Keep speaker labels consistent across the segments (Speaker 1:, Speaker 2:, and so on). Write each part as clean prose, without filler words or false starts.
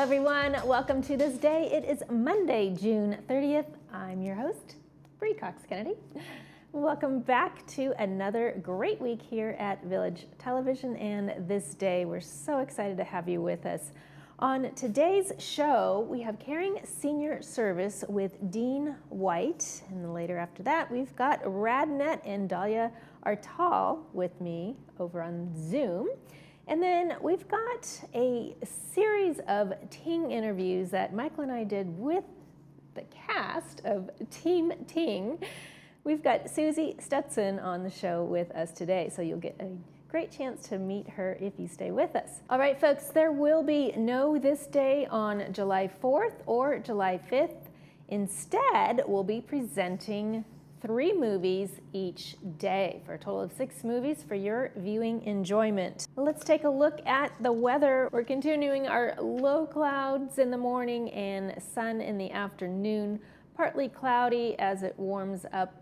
Speaker 1: everyone. Welcome to This Day. It is Monday, June 30th. I'm your host, Bree Cox Kennedy. Welcome back to another great week here at Village Television and This Day. We're so excited to have you with us. On today's show, we have Caring Senior Service with Dean White. And then later after that, we've got Radnet and Dahlia Artal with me over on Zoom. And then we've got a series of Ting interviews that Michael and I did with the cast of Team Ting. We've got Susie Stetson on the show with us today, so you'll get a great chance to meet her if you stay with us. All right, folks, there will be no This Day on July 4th or July 5th. Instead, we'll be presenting 3 movies each day for a total of 6 movies for your viewing enjoyment. Let's take a look at the weather. We're continuing our low clouds in the morning and sun in the afternoon. Partly cloudy as it warms up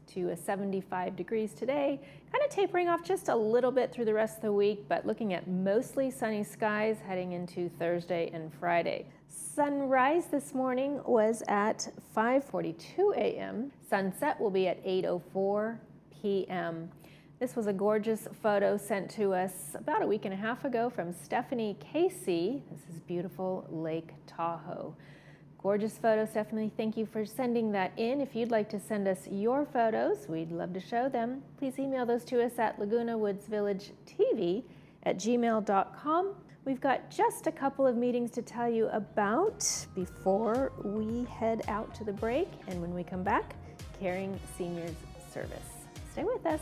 Speaker 1: to 75 degrees today, kind of tapering off just a little bit through the rest of the week, but looking at mostly sunny skies heading into Thursday and Friday. Sunrise this morning was at 5:42 a.m. Sunset will be at 8:04 p.m. This was a gorgeous photo sent to us about a week and a half ago from Stephanie Casey. This is beautiful Lake Tahoe. Gorgeous photo, Stephanie. Thank you for sending that in. If you'd like to send us your photos, we'd love to show them. Please email those to us at Laguna Woods Village TV at gmail.com. We've got just a couple of meetings to tell you about before we head out to the break. And when we come back, Caring Seniors Service. Stay with us.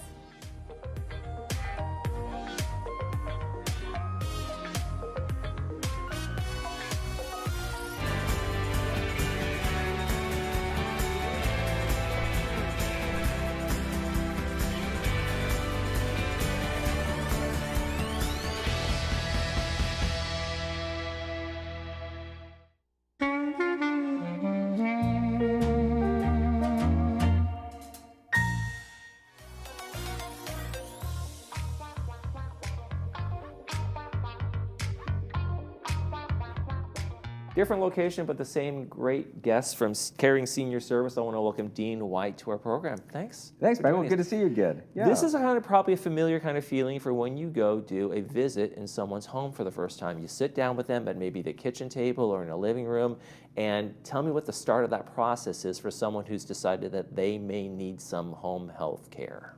Speaker 2: Different location, but the same great guests from Caring Senior Service. I want to welcome Dean White to our program. Thanks.
Speaker 3: Thanks, Michael. Good to see you again. Yeah.
Speaker 2: This is probably a familiar kind of feeling for when you go do a visit in someone's home for the first time. You sit down with them at maybe the kitchen table or in a living room, and tell me what the start of that process is for someone who's decided that they may need some home health care.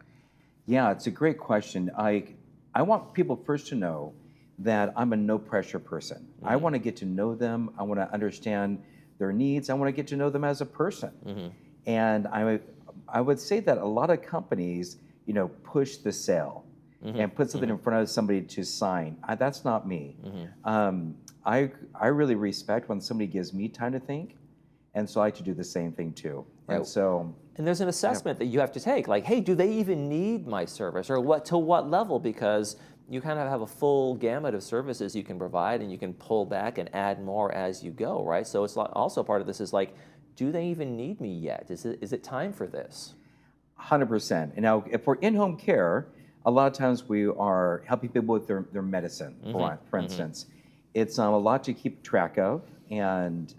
Speaker 3: Yeah, it's a great question. I want people first to know that I'm a no-pressure person. Mm-hmm. I want to get to know them. I want to understand their needs. I want to get to know them as a person. Mm-hmm. And I would say that a lot of companies, push the sale mm-hmm. and put something mm-hmm. in front of somebody to sign. That's not me. Mm-hmm. I really respect when somebody gives me time to think, and so I like to do the same thing too.
Speaker 2: Right. And there's an assessment that you have to take, like, hey, do they even need my service, or to what level? Because you kind of have a full gamut of services you can provide, and you can pull back and add more as you go, right? So it's also part of this is like, do they even need me yet? Is it time for this?
Speaker 3: 100%. And now, if we're in-home care, a lot of times we are helping people with their medicine, mm-hmm. for instance. Mm-hmm. It's a lot to keep track of, and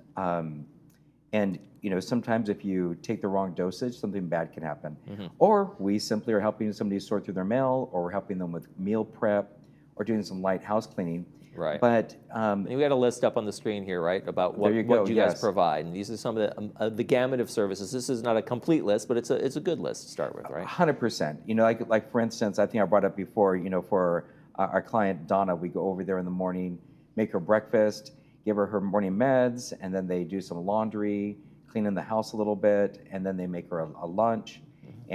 Speaker 3: sometimes if you take the wrong dosage, something bad can happen. Mm-hmm. Or we simply are helping somebody sort through their mail, or we're helping them with meal prep, or doing some light house cleaning.
Speaker 2: Right.
Speaker 3: But
Speaker 2: we got a list up on the screen here, right, about what you guys provide. And these are some of the gamut of services. This is not a complete list, but it's a good list to start with, right?
Speaker 3: 100%. Like for instance, I think I brought up before, for our client Donna, we go over there in the morning, make her breakfast, give her morning meds, and then they do some laundry, clean in the house a little bit, and then they make her a lunch, mm-hmm.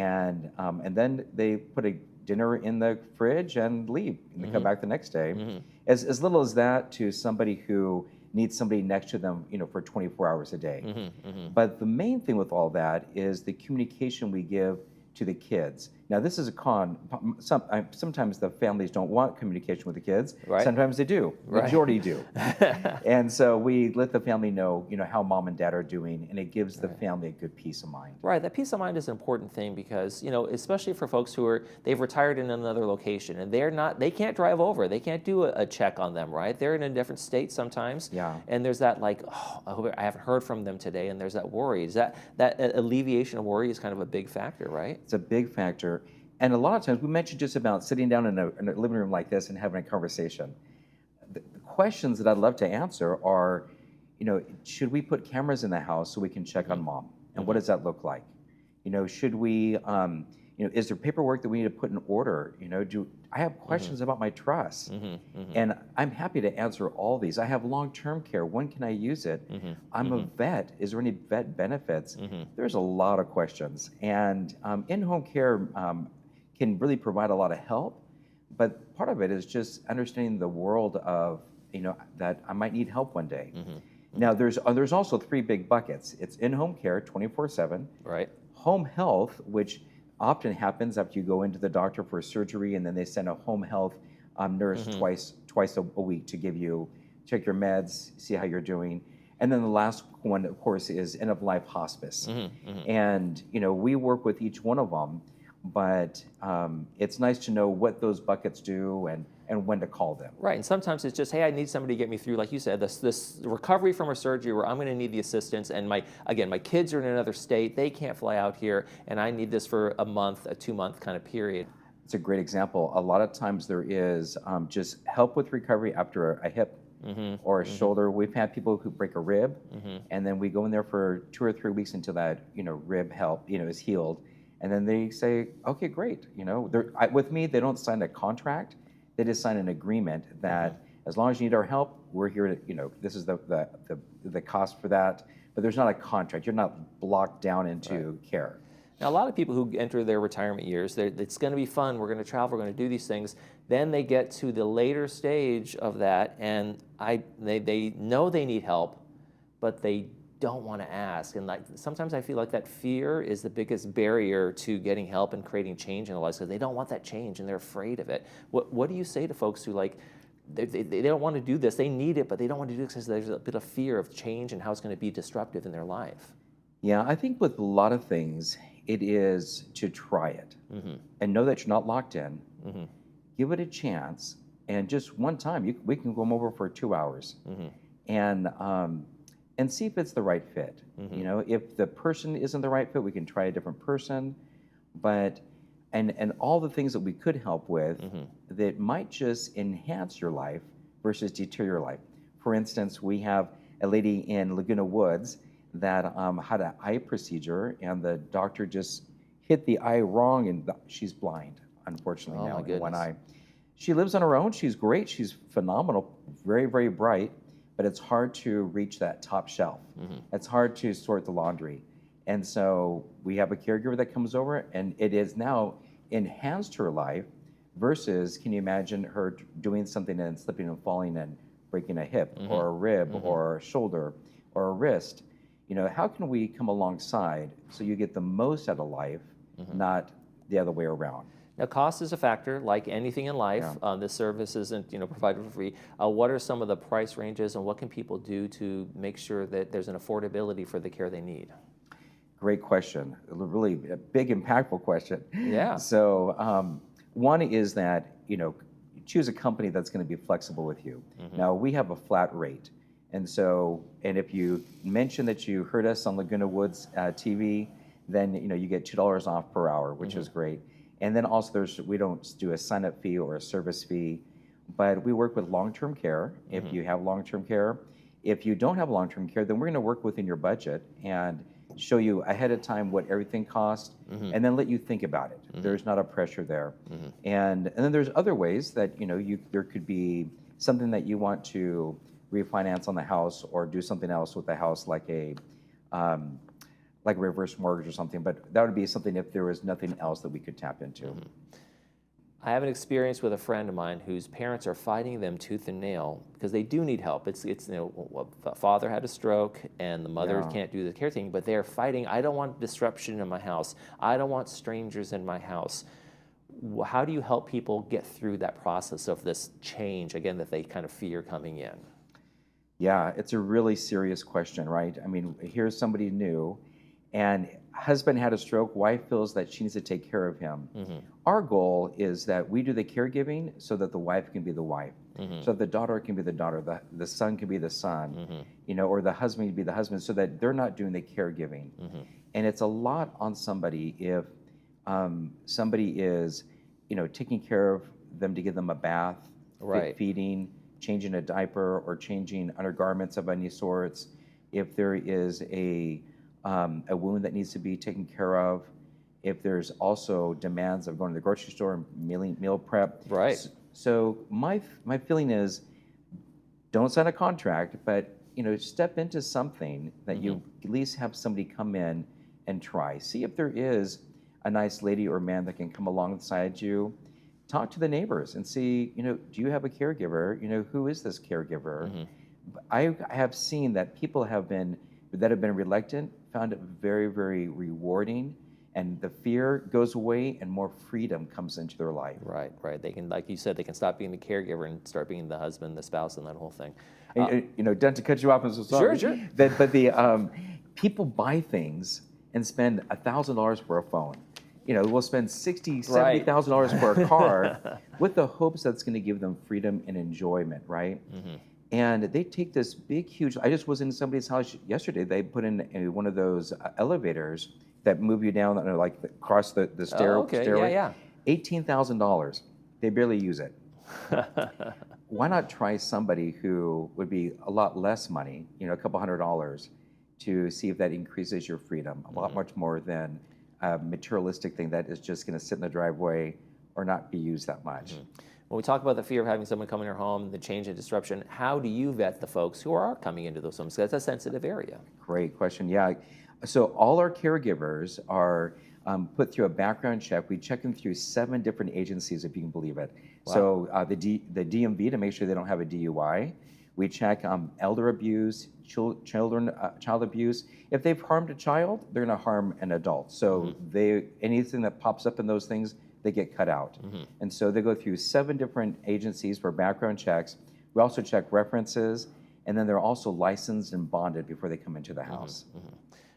Speaker 3: and then they put a dinner in the fridge and leave, and they mm-hmm. come back the next day. Mm-hmm. As little as that to somebody who needs somebody next to them, for 24 hours a day. Mm-hmm. Mm-hmm. But the main thing with all that is the communication we give to the kids. Now, this is a con. Sometimes the families don't want communication with the kids.
Speaker 2: Right.
Speaker 3: Sometimes they do.
Speaker 2: Right.
Speaker 3: Majority do. And so we let the family know, how mom and dad are doing, and it gives the family a good peace of mind.
Speaker 2: Right, that peace of mind is an important thing because, especially for folks they've retired in another location and they can't drive over, they can't do a check on them, right? They're in a different state sometimes.
Speaker 3: Yeah.
Speaker 2: And there's that I haven't heard from them today, and there's that worry. Is that alleviation of worry is kind of a big factor, right?
Speaker 3: It's a big factor. And a lot of times, we mentioned just about sitting down in a living room like this and having a conversation. The questions that I'd love to answer are, should we put cameras in the house so we can check on mom? And what does that look like? Should we, is there paperwork that we need to put in order? I have questions about my trust. And I'm happy to answer all these. I have long-term care. When can I use it? I'm a vet. Is there any vet benefits? There's a lot of questions. And in-home care can really provide a lot of help, but part of it is just understanding the world of, that I might need help one day. Now, there's also three big buckets. It's in-home care, 24/7.
Speaker 2: Right.
Speaker 3: Home health, which often happens after you go into the doctor for surgery, and then they send a home health nurse twice a week to check your meds, see how you're doing. And then the last one, of course, is end-of-life hospice. And, we work with each one of them, but it's nice to know what those buckets do and when to call them.
Speaker 2: Right, and sometimes it's just, hey, I need somebody to get me through, like you said, this recovery from a surgery where I'm going to need the assistance, and my kids are in another state, they can't fly out here, and I need this for a month, a 2-month kind of period.
Speaker 3: It's a great example. A lot of times there is just help with recovery after a hip or a shoulder. We've had people who break a rib, and then we go in there for 2 or 3 weeks until that rib is healed. And then they say, okay, great. With me, they don't sign a contract. They just sign an agreement that as long as you need our help, we're here to, this is the cost for that. But there's not a contract. You're not blocked down into care.
Speaker 2: Now, a lot of people who enter their retirement years, it's going to be fun. We're going to travel. We're going to do these things. Then they get to the later stage of that, and they know they need help, but they don't want to ask. And sometimes I feel like that fear is the biggest barrier to getting help and creating change in their lives, because they don't want that change and they're afraid of it. What do you say to folks who they don't want to do this, they need it, but they don't want to do it because there's a bit of fear of change and how it's going to be disruptive in their life?
Speaker 3: Yeah, I think with a lot of things, it is to try it and know that you're not locked in. Give it a chance, and just one time, we can come over for 2 hours and see if it's the right fit. If the person isn't the right fit, we can try a different person. But and all the things that we could help with that might just enhance your life versus deter your life. For instance, we have a lady in Laguna Woods that had an eye procedure, and the doctor just hit the eye wrong, and she's blind, unfortunately, now in one eye. She lives on her own. She's great. She's phenomenal, very, very bright. But it's hard to reach that top shelf. It's hard to sort the laundry. And so we have a caregiver that comes over, and it has now enhanced her life versus, can you imagine her doing something and slipping and falling and breaking a hip or a rib or a shoulder or a wrist? How can we come alongside so you get the most out of life, not the other way around?
Speaker 2: Now, cost is a factor, like anything in life. This service isn't, provided for free. What are some of the price ranges, and what can people do to make sure that there's an affordability for the care they need?
Speaker 3: Great question. Really a big, impactful question.
Speaker 2: Yeah.
Speaker 3: So, one is that choose a company that's going to be flexible with you. Now, we have a flat rate, and if you mention that you heard us on Laguna Woods TV, then you get $2 off per hour, which is great. And then also we don't do a sign-up fee or a service fee, but we work with long-term care if you have long-term care. If you don't have long-term care, then we're going to work within your budget and show you ahead of time what everything costs, and then let you think about it. There's not a pressure there. And then there's other ways that there could be something that you want to refinance on the house or do something else with the house, like a reverse mortgage or something, but that would be something if there was nothing else that we could tap into.
Speaker 2: I have an experience with a friend of mine whose parents are fighting them tooth and nail because they do need help. It's the father had a stroke and the mother can't do the care thing, but they're fighting. I don't want disruption in my house. I don't want strangers in my house. how do you help people get through that process of this change, again, that they kind of fear coming in?
Speaker 3: Yeah, it's a really serious question, right? I mean, here's somebody new, and husband had a stroke, wife feels that she needs to take care of him. Our goal is that we do the caregiving so that the wife can be the wife, so that the daughter can be the daughter, the son can be the son, or the husband can be the husband, so that they're not doing the caregiving. And it's a lot on somebody if somebody is, taking care of them to give them a bath, feeding, changing a diaper, or changing undergarments of any sorts. If there is a wound that needs to be taken care of, if there's also demands of going to the grocery store and meal prep.
Speaker 2: Right.
Speaker 3: So my feeling is, don't sign a contract, but step into something that you at least have somebody come in and try. See if there is a nice lady or man that can come alongside you. Talk to the neighbors and see, do you have a caregiver? Who is this caregiver? I have seen that people that have been reluctant found it very, very rewarding, and the fear goes away and more freedom comes into their life.
Speaker 2: Right. They can, like you said, they can stop being the caregiver and start being the husband, the spouse, and that whole thing.
Speaker 3: Done to cut you off, I'm so sorry.
Speaker 2: Sure.
Speaker 3: But the people buy things and spend $1,000 for a phone. We'll spend $60,000, $70,000 for a car with the hopes that it's going to give them freedom and enjoyment, right? And they take this big, huge. I just was in somebody's house yesterday. They put in one of those elevators that move you down, like across the stairway.
Speaker 2: Yeah.
Speaker 3: $18,000. They barely use it. Why not try somebody who would be a lot less money, a couple $100s, to see if that increases your freedom a lot much more than a materialistic thing that is just going to sit in the driveway or not be used that much.
Speaker 2: When we talk about the fear of having someone come in your home, the change and disruption, how do you vet the folks who are coming into those homes? That's a sensitive area.
Speaker 3: Great question. Yeah. So all our caregivers are put through a background check. We check them through 7 different agencies, if you can believe it. Wow. So the DMV to make sure they don't have a DUI. We check elder abuse, child abuse. If they've harmed a child, they're going to harm an adult. So anything that pops up in those things, they get cut out. And so they go through 7 different agencies for background checks. We also check references, and then they're also licensed and bonded before they come into the house.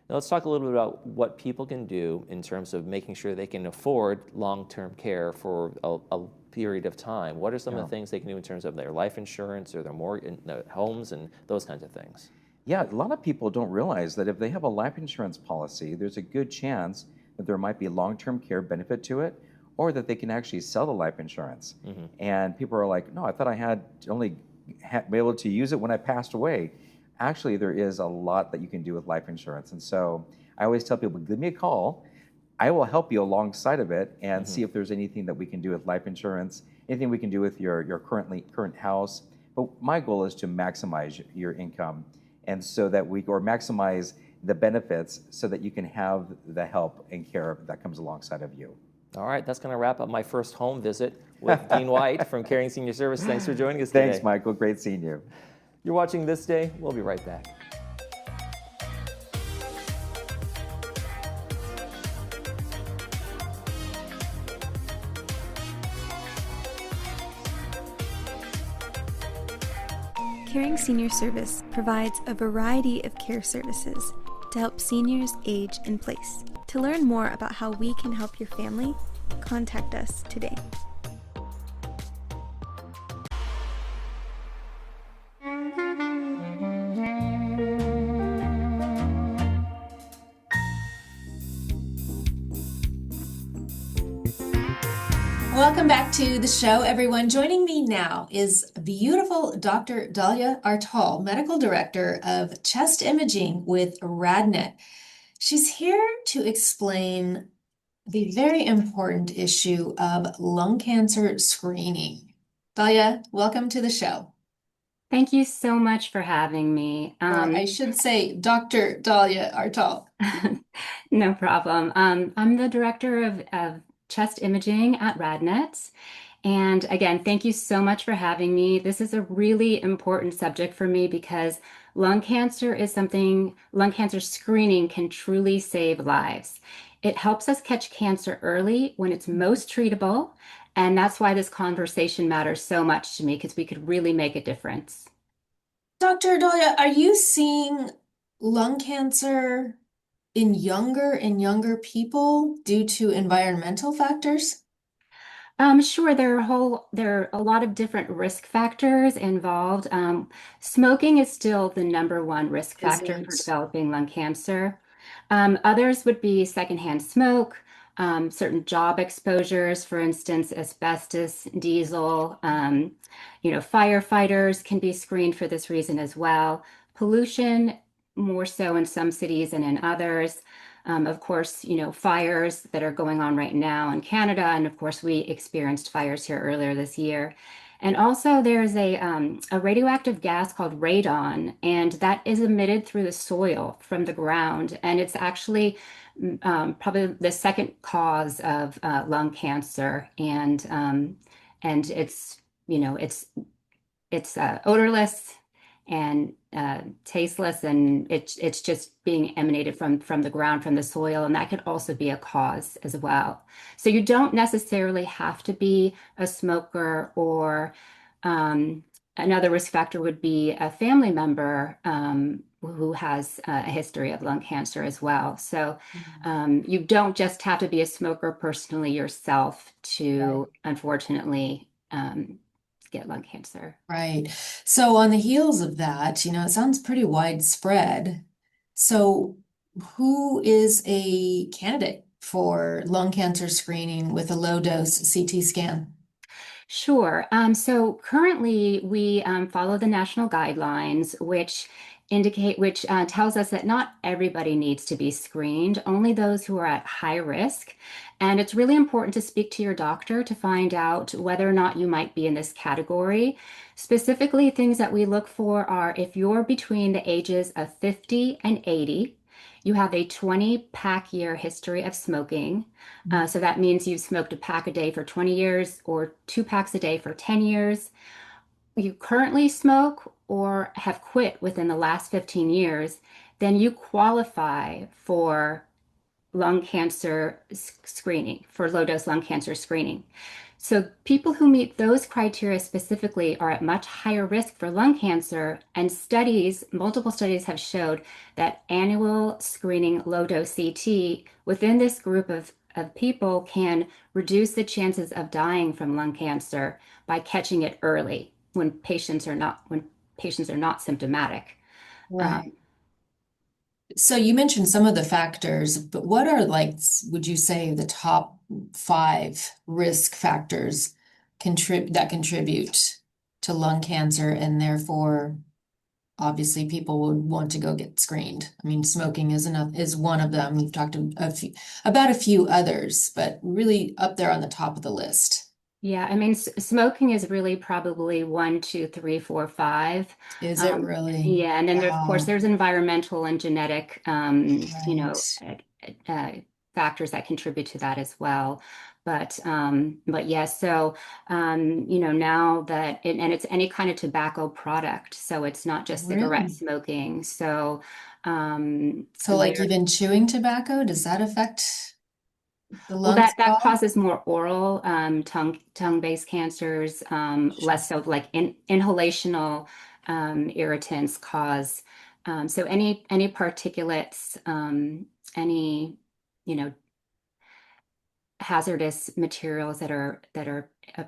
Speaker 2: Now let's talk a little bit about what people can do in terms of making sure they can afford long-term care for a period of time. What are some of the things they can do in terms of their life insurance or their homes and those kinds of things?
Speaker 3: Yeah, a lot of people don't realize that if they have a life insurance policy, there's a good chance that there might be long-term care benefit to it, or that they can actually sell the life insurance. And people are like, no, I thought I had to only be able to use it when I passed away. Actually, there is a lot that you can do with life insurance. And so I always tell people, give me a call. I will help you alongside of it and see if there's anything that we can do with life insurance, anything we can do with your current house. But my goal is to maximize your income, and so that maximize the benefits so that you can have the help and care that comes alongside of you.
Speaker 2: All right, that's going to wrap up my first home visit with Dean White from Caring Senior Service. Thanks for joining us today.
Speaker 3: Thanks, Michael. Great seeing you.
Speaker 2: You're watching This Day. We'll be right back.
Speaker 4: Caring Senior Service provides a variety of care services to help seniors age in place. To learn more about how we can help your family, contact us today.
Speaker 1: Welcome back to the show, everyone. Joining me now is beautiful Dr. Dalia Artal, Medical Director of Chest Imaging with RadNet. She's here to explain the very important issue of lung cancer screening. Dalia, welcome to the show.
Speaker 5: Thank you so much for having me.
Speaker 1: I should say Dr. Dalia Artal.
Speaker 5: No problem. I'm the Director of Chest Imaging at RadNet. And again, thank you so much for having me. This is a really important subject for me because lung cancer screening can truly save lives. it helps us catch cancer early when it's most treatable. And that's why this conversation matters so much to me, because we could really make a difference.
Speaker 6: Dr. Dahlia, are you seeing lung cancer in younger people due to environmental factors?
Speaker 5: Sure, there are a lot of different risk factors involved. Smoking is still the number one risk
Speaker 6: Is
Speaker 5: factor for
Speaker 6: it?
Speaker 5: developing lung cancer. Others would be secondhand smoke, certain job exposures, for instance, asbestos, diesel. Firefighters can be screened for this reason as well. Pollution, more so in some cities and in others. Of course, fires that are going on right now in Canada. And of course, we experienced fires here earlier this year. And also, there's a radioactive gas called radon, and that is emitted through the soil from the ground. And it's actually probably the second cause of lung cancer. And it's odorless and tasteless, and it's just being emanated from the ground, from the soil, and that could also be a cause as well. So you don't necessarily have to be a smoker, or another risk factor would be a family member who has a history of lung cancer as well. So you don't just have to be a smoker personally yourself to, unfortunately, get lung cancer.
Speaker 6: Right. So on the heels of that, it sounds pretty widespread. So who is a candidate for lung cancer screening with a low dose CT scan?
Speaker 5: Sure. So currently we follow the national guidelines, which tells us that not everybody needs to be screened, only those who are at high risk. And it's really important to speak to your doctor to find out whether or not you might be in this category. Specifically, things that we look for are if you're between the ages of 50 and 80, you have a 20 pack year history of smoking. So that means you've smoked a pack a day for 20 years or 2 packs a day for 10 years. You currently smoke or have quit within the last 15 years, then you qualify for lung cancer screening, for low dose lung cancer screening. So people who meet those criteria specifically are at much higher risk for lung cancer, and multiple studies have showed that annual screening low dose CT within this group of people can reduce the chances of dying from lung cancer by catching it early when patients are not symptomatic.
Speaker 6: Right. So you mentioned some of the factors, but what are would you say the top 5 risk factors that contribute to lung cancer, and therefore obviously people would want to go get screened? I mean, smoking is one of them. You've talked about a few others, but really up there on the top of the list.
Speaker 5: Yeah, I mean, smoking is really probably 1, 2, 3, 4, 5.
Speaker 6: Is it really?
Speaker 5: Yeah, and then of course
Speaker 6: Wow.
Speaker 5: there's environmental and genetic,
Speaker 6: Right.
Speaker 5: factors that contribute to that as well. But yes, so now that and it's any kind of tobacco product, so it's not just cigarette
Speaker 6: Really?
Speaker 5: smoking. So
Speaker 6: So even chewing tobacco, does that affect the
Speaker 5: well,
Speaker 6: lungs at
Speaker 5: that
Speaker 6: all?
Speaker 5: causes more oral tongue-based cancers, less so like inhalational irritants cause. So any particulates, any you know hazardous materials that are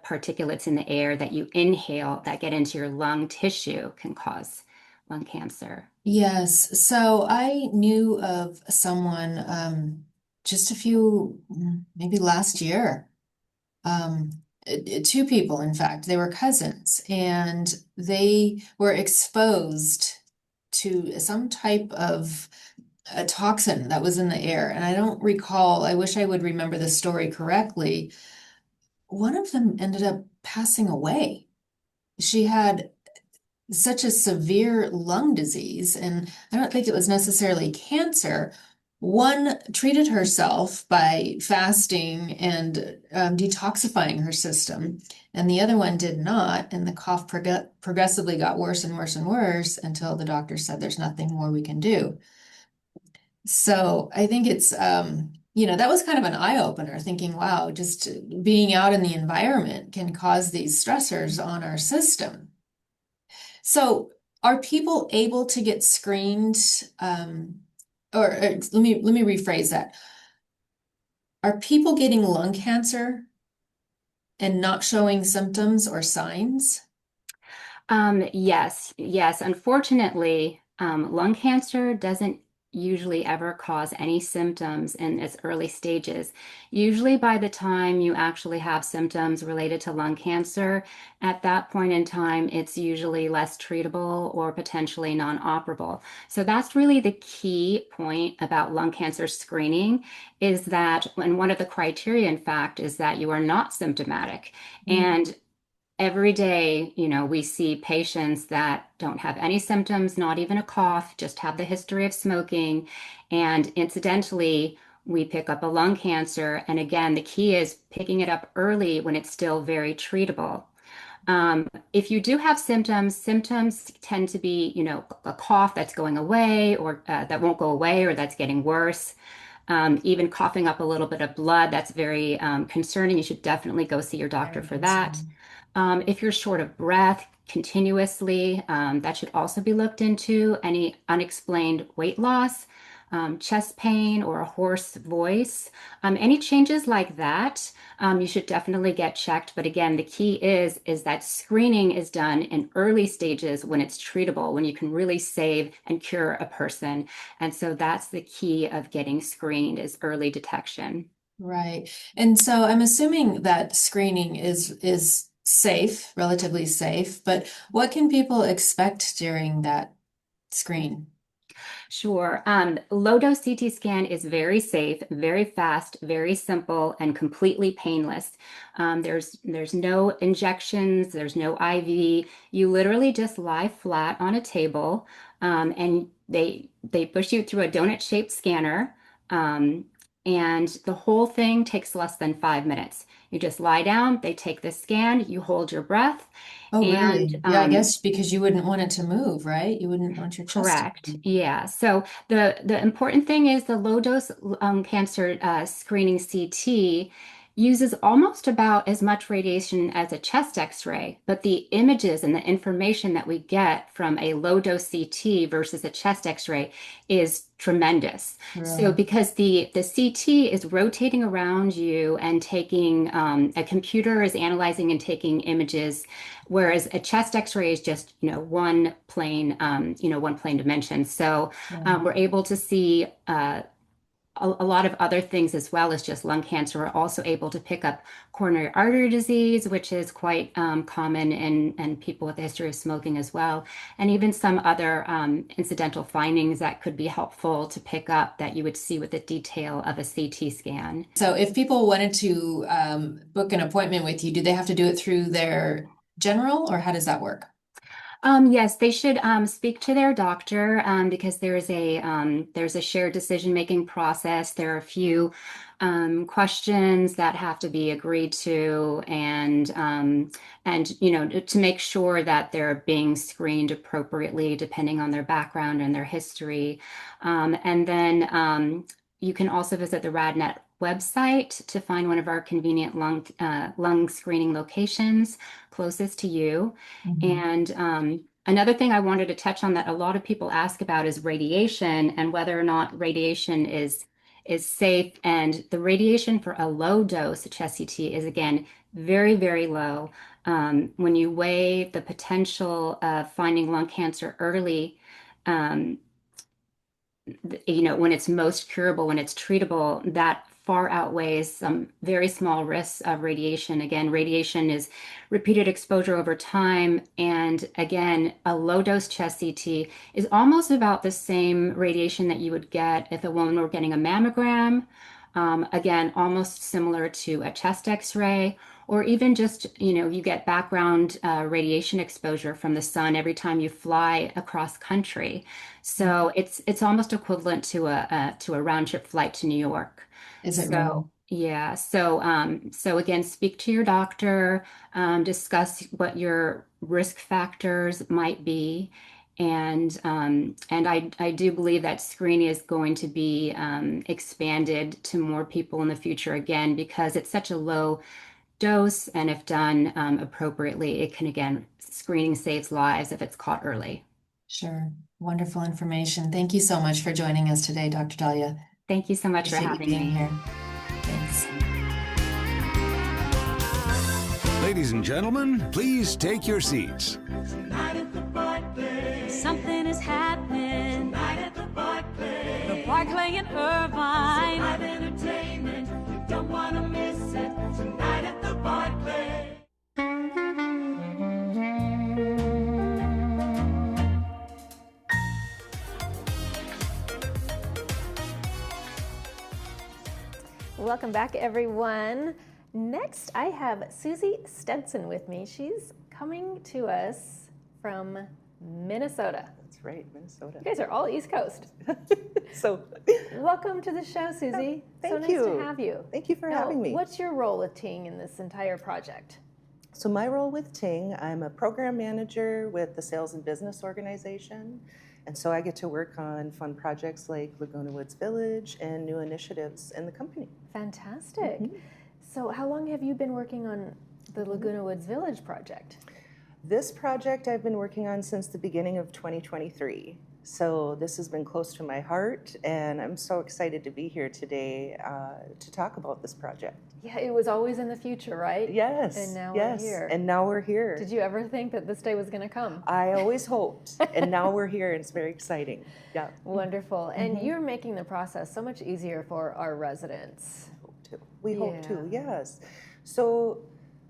Speaker 5: particulates in the air that you inhale that get into your lung tissue can cause lung cancer.
Speaker 6: Yes. So I knew of someone just a few, maybe last year. Um, 2 people, in fact, they were cousins, and they were exposed to some type of a toxin that was in the air. And I don't recall, I wish I would remember the story correctly. One of them ended up passing away. She had such a severe lung disease, and I don't think it was necessarily cancer. One treated herself by fasting and detoxifying her system, and the other one did not. And the cough progressively got worse and worse and worse until the doctor said there's nothing more we can do. So I think it's that was kind of an eye opener thinking, wow, just being out in the environment can cause these stressors on our system. So are people able to get screened? Or let me rephrase that. Are people getting lung cancer and not showing symptoms or signs?
Speaker 5: Yes, yes. Unfortunately, lung cancer doesn't usually ever cause any symptoms in its early stages. Usually, by the time you actually have symptoms related to lung cancer, at that point in time, it's usually less treatable or potentially non-operable. So that's really the key point about lung cancer screening is that, and one of the criteria, in fact, is that you are not symptomatic. And every day, we see patients that don't have any symptoms, not even a cough, just have the history of smoking. And incidentally, we pick up a lung cancer. And again, the key is picking it up early when it's still very treatable. If you do have symptoms tend to be, a cough that's going away or that won't go away or that's getting worse. Even coughing up a little bit of blood, that's very concerning. You should definitely go see your doctor
Speaker 6: Very
Speaker 5: for that.
Speaker 6: concerning.
Speaker 5: If you're short of breath continuously, that should also be looked into. Any unexplained weight loss, chest pain, or a hoarse voice, any changes like that, you should definitely get checked. But again, the key is that screening is done in early stages when it's treatable, when you can really save and cure a person. And so that's the key of getting screened is early detection.
Speaker 6: Right. And so I'm assuming that screening is safe, relatively safe, but what can people expect during that screen?
Speaker 5: Sure. Low dose CT scan is very safe, very fast, very simple, and completely painless. There's no injections, there's no IV. You literally just lie flat on a table, and they push you through a donut-shaped scanner, um, and the whole thing takes less than 5 minutes. You just lie down, they take the scan, you hold your breath,
Speaker 6: Oh,
Speaker 5: and
Speaker 6: really? Yeah, I guess because you wouldn't want it to move, right? You wouldn't want your chest to
Speaker 5: correct.
Speaker 6: move.
Speaker 5: Yeah. So the important thing is the low dose cancer screening CT uses almost about as much radiation as a chest X-ray, but the images and the information that we get from a low dose CT versus a chest X-ray is tremendous. So
Speaker 6: Really?
Speaker 5: because the CT is rotating around you and taking a computer is analyzing and taking images, whereas a chest X-ray is just one plane dimension. So
Speaker 6: Yeah.
Speaker 5: we're able to see a lot of other things as well as just lung cancer. We're also able to pick up coronary artery disease, which is quite common in people with a history of smoking as well, and even some other incidental findings that could be helpful to pick up that you would see with the detail of a CT scan.
Speaker 6: So if people wanted to book an appointment with you, do they have to do it through their general or how does that work?
Speaker 5: Yes, they should speak to their doctor because there's a shared decision-making process. There are a few questions that have to be agreed to, and to make sure that they're being screened appropriately depending on their background and their history. And then you can also visit the RadNet website to find one of our convenient lung screening locations closest to you.
Speaker 6: Mhm.
Speaker 5: And another thing I wanted to touch on that a lot of people ask about is radiation and whether or not radiation is safe. And the radiation for a low dose chest CT is again very, very low. When you weigh the potential of finding lung cancer early, um, when it's most curable, when it's treatable, that far outweighs some very small risks of radiation. Again, radiation is repeated exposure over time. And again, a low dose chest CT is almost about the same radiation that you would get if a woman were getting a mammogram. Again, almost similar to a chest X-ray, or even just, you get background radiation exposure from the sun every time you fly across country. So it's almost equivalent to a round trip flight to New York.
Speaker 6: Is it really?
Speaker 5: So yeah, so again, speak to your doctor, discuss what your risk factors might be, And I do believe that screening is going to be expanded to more people in the future, again, because it's such a low dose, and if done appropriately, it can, again, screening saves lives if it's caught early.
Speaker 6: Sure. Wonderful information. Thank you so much for joining us today, Dr. Dahlia.
Speaker 5: Thank you so much for
Speaker 6: Appreciate you
Speaker 5: having
Speaker 6: being
Speaker 5: me.
Speaker 6: here. Thanks.
Speaker 7: Ladies and gentlemen, please take your seats.
Speaker 8: Something is happening tonight at the Barclay. The Barclay in Irvine. Live entertainment, you don't want to miss it. Tonight at the Barclay.
Speaker 1: Welcome back, everyone. Next, I have Susie Stenson with me. She's coming to us from Minnesota.
Speaker 9: That's right, Minnesota.
Speaker 1: You guys are all East Coast.
Speaker 9: So,
Speaker 1: Welcome to the show, Susie.
Speaker 9: thank
Speaker 1: so nice
Speaker 9: you.
Speaker 1: to have you.
Speaker 9: Thank you for
Speaker 1: Now,
Speaker 9: having me.
Speaker 1: What's your role with Ting in this entire project?
Speaker 9: So my role with Ting, I'm a program manager with the Sales and Business Organization. And so I get to work on fun projects like Laguna Woods Village and new initiatives in the company.
Speaker 1: Fantastic. So how long have you been working on the Laguna Woods Village project?
Speaker 9: This project I've been working on since the beginning of 2023. So this has been close to my heart, and I'm so excited to be here today to talk about this project.
Speaker 1: Yeah, it was always in the future, right?
Speaker 9: Yes,
Speaker 1: And now
Speaker 9: yes,
Speaker 1: we're here.
Speaker 9: and now we're here.
Speaker 1: Did you ever think that this day was going to come?
Speaker 9: I always hoped, and now we're here, and it's very exciting. Yeah.
Speaker 1: Wonderful. And you're making the process so much easier for our residents.
Speaker 9: We hope to, yes. So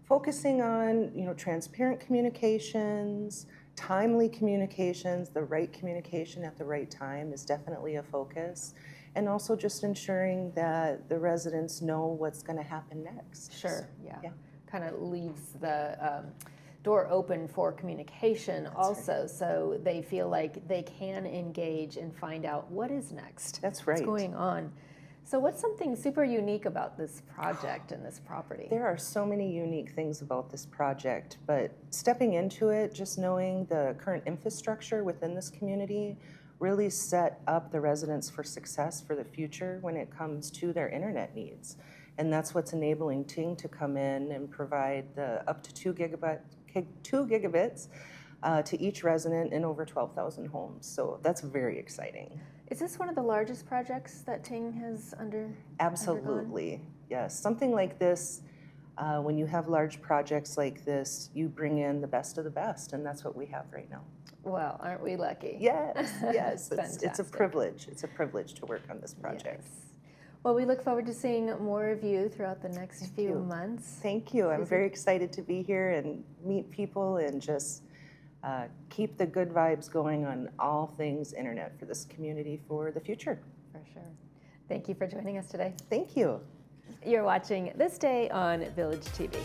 Speaker 9: focusing on, transparent communications, timely communications, the right communication at the right time is definitely a focus. And also just ensuring that the residents know what's going to happen next.
Speaker 1: Sure, yeah.
Speaker 9: Yeah.
Speaker 1: Kind of leaves the door open for communication also, so they feel like they can engage and find out what is next.
Speaker 9: That's right.
Speaker 1: What's going on. So what's something super unique about this project and this property?
Speaker 9: There are so many unique things about this project, but stepping into it, just knowing the current infrastructure within this community really set up the residents for success for the future when it comes to their internet needs. And that's what's enabling Ting to come in and provide the up to 2 gigabits to each resident in over 12,000 homes. So that's very exciting.
Speaker 1: Is this one of the largest projects that Ting has undergone?
Speaker 9: Absolutely, yes. Something like this, when you have large projects like this, you bring in the best of the best, and that's what we have right now.
Speaker 1: Well, aren't we lucky?
Speaker 9: Yes, yes. It's a
Speaker 1: Fantastic.
Speaker 9: privilege. It's a privilege to work on this project.
Speaker 1: Yes. Well, we look forward to seeing more of you throughout the next few
Speaker 9: you.
Speaker 1: months.
Speaker 9: Thank you. I'm
Speaker 1: Susie?
Speaker 9: very excited to be here and meet people and just keep the good vibes going on all things internet for this community for the future.
Speaker 1: For sure. Thank you for joining us today.
Speaker 9: Thank you.
Speaker 1: You're watching This Day on Village TV.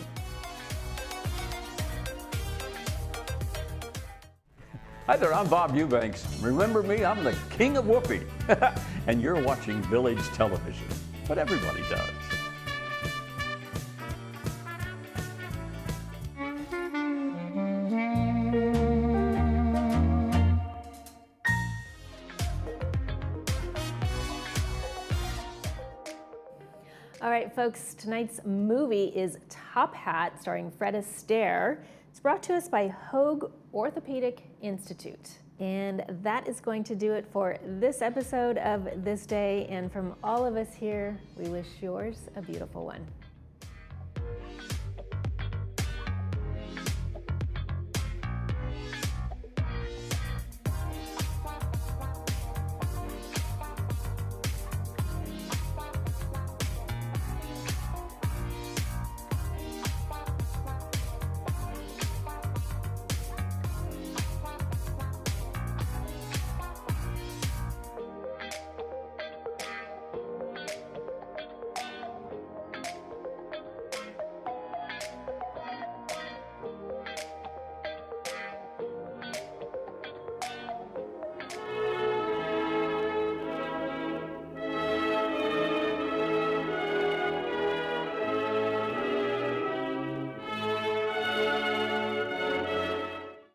Speaker 10: Hi there, I'm Bob Eubanks. Remember me? I'm the king of whoopee. And you're watching Village Television. But everybody does.
Speaker 1: All right, folks, tonight's movie is Top Hat, starring Fred Astaire. It's brought to us by Hoag Orthopedic Institute. And that is going to do it for this episode of This Day. And from all of us here, we wish yours a beautiful one.